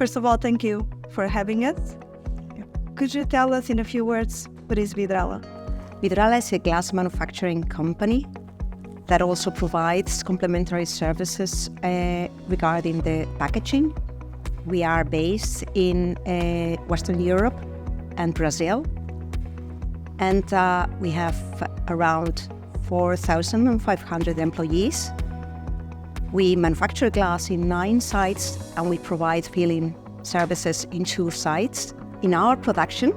first of all, thank you for having us. Could you tell us in a few words what is Vidrala? Vidrala is a glass manufacturing company that also provides complementary services regarding the packaging. We are based in Western Europe and Brazil, and we have around 4,500 employees. We manufacture glass in 9 sites, and we provide filling services in 2 sites. In our production,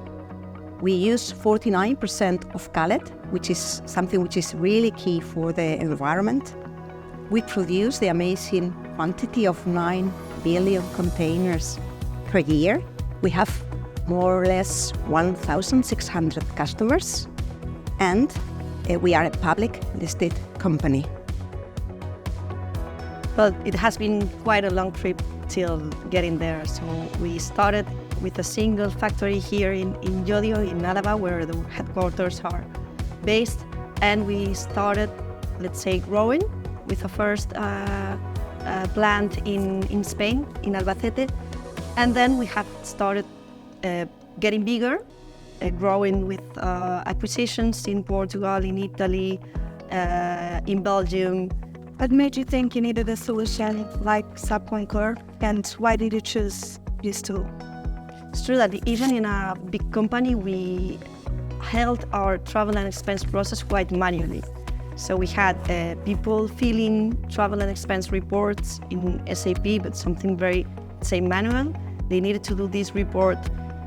we use 49% of cullet, which is something which is really key for the environment. We produce the amazing quantity of 9 billion containers per year. We have more or less 1,600 customers, and we are a public listed company. Well, it has been quite a long trip till getting there. So we started with a single factory here in Llodio, in Álava, where the headquarters are based. And we started, let's say, growing with the first plant in Spain, in Albacete. And then we have started getting bigger, growing with acquisitions in Portugal, in Italy, in Belgium. What made you think you needed a solution like SAP Concur, and why did you choose this tool? It's true that even in a big company, we held our travel and expense process quite manually. So we had people filling travel and expense reports in SAP, but something very, say, manual. They needed to do this report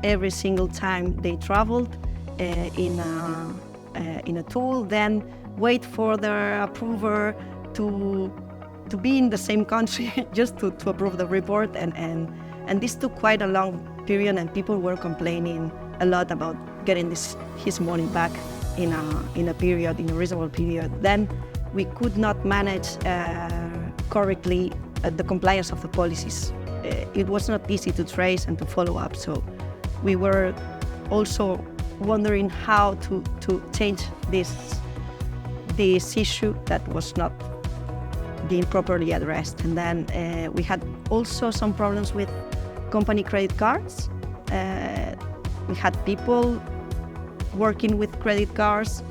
every single time they traveled in a tool, then wait for their approver to be in the same country just to approve the report, and this took quite a long period, and people were complaining a lot about getting his money back in a reasonable period. Then we could not manage correctly the compliance of the policies. It was not easy to trace and to follow up, so we were also wondering how to change this issue that was not being properly addressed. And then we had also some problems with company credit cards. We had people working with credit cards,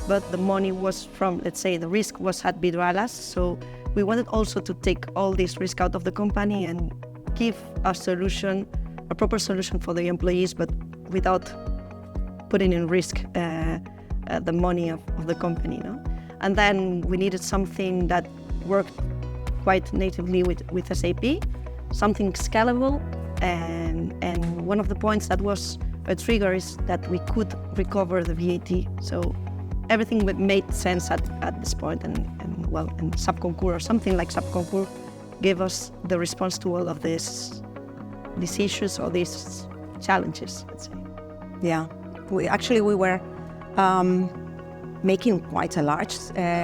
but the money was from, let's say, the risk was at Vidrala. So we wanted also to take all this risk out of the company and give a solution, a proper solution for the employees, but without putting in risk the money of the company. No? And then we needed something that worked quite natively with SAP, something scalable, and one of the points that was a trigger is that we could recover the VAT. So everything made sense at this point, and SAP Concur or something like SAP Concur gave us the response to all of these issues or these challenges, let's say. Yeah, we were making quite a large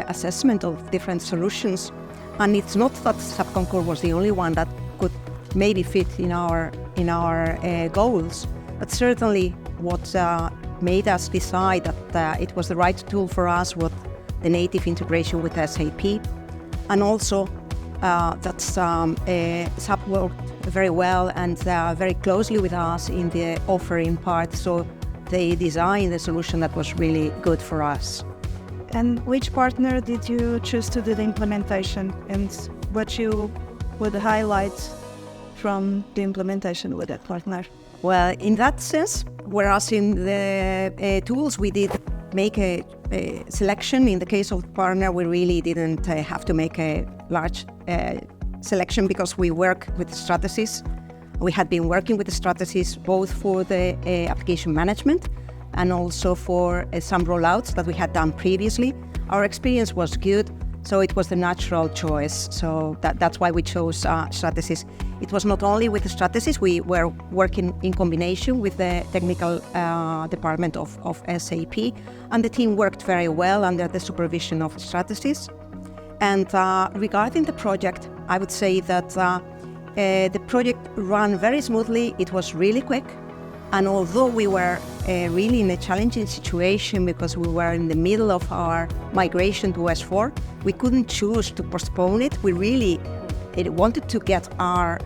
assessment of different solutions, and it's not that SAP Concur was the only one that could maybe fit in our goals, but certainly what made us decide that it was the right tool for us was the native integration with SAP, and also that SAP worked very well and very closely with us in the offering part, so they designed a solution that was really good for us. And which partner did you choose to do the implementation, and what you would highlight from the implementation with that partner? Well, in that sense, whereas in the tools we did make a selection, in the case of partner we really didn't have to make a large selection because we work with Stratesys. We had been working with Stratesys both for the application management and also for some rollouts that we had done previously. Our experience was good, so it was the natural choice. So that's why we chose Stratesys. It was not only with Stratesys, we were working in combination with the technical department of SAP, and the team worked very well under the supervision of Stratesys. And regarding the project, I would say that the project ran very smoothly. It was really quick. And although we were really in a challenging situation because we were in the middle of our migration to S4, we couldn't choose to postpone it. We really wanted to get our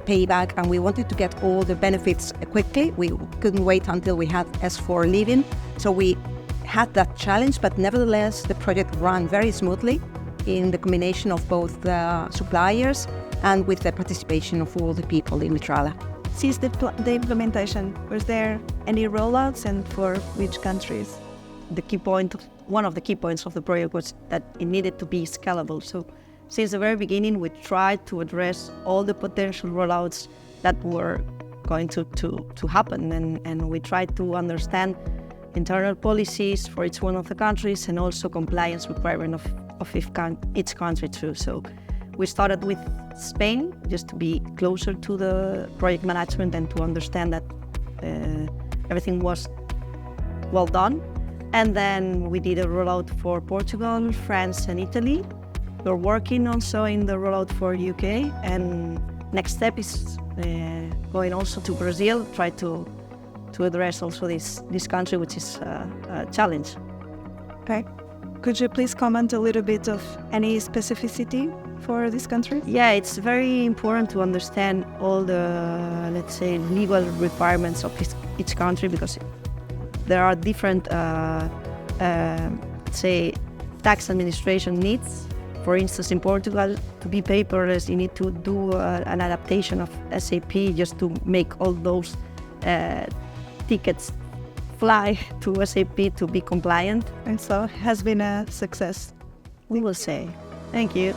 payback, and we wanted to get all the benefits quickly. We couldn't wait until we had S4 leaving. So we had that challenge, but nevertheless, the project ran very smoothly in the combination of both the suppliers and with the participation of all the people in Vidrala. Since the implementation, was there any rollouts, and for which countries? One of the key points of the project was that it needed to be scalable. So since the very beginning, we tried to address all the potential rollouts that were going to happen, and we tried to understand internal policies for each one of the countries and also compliance requirement of each country too. So we started with Spain just to be closer to the project management and to understand that everything was well done. And then we did a rollout for Portugal, France and Italy. We're working also in the rollout for UK, and next step is going also to Brazil, try to address also this country, which is a challenge. Okay. Could you please comment a little bit of any specificity for this country? Yeah, it's very important to understand all the, let's say, legal requirements of each country, because there are different, say, tax administration needs. For instance, in Portugal, to be paperless, you need to do an adaptation of SAP just to make all those tickets fly to SAP to be compliant. And so it has been a success. We will say. Thank you.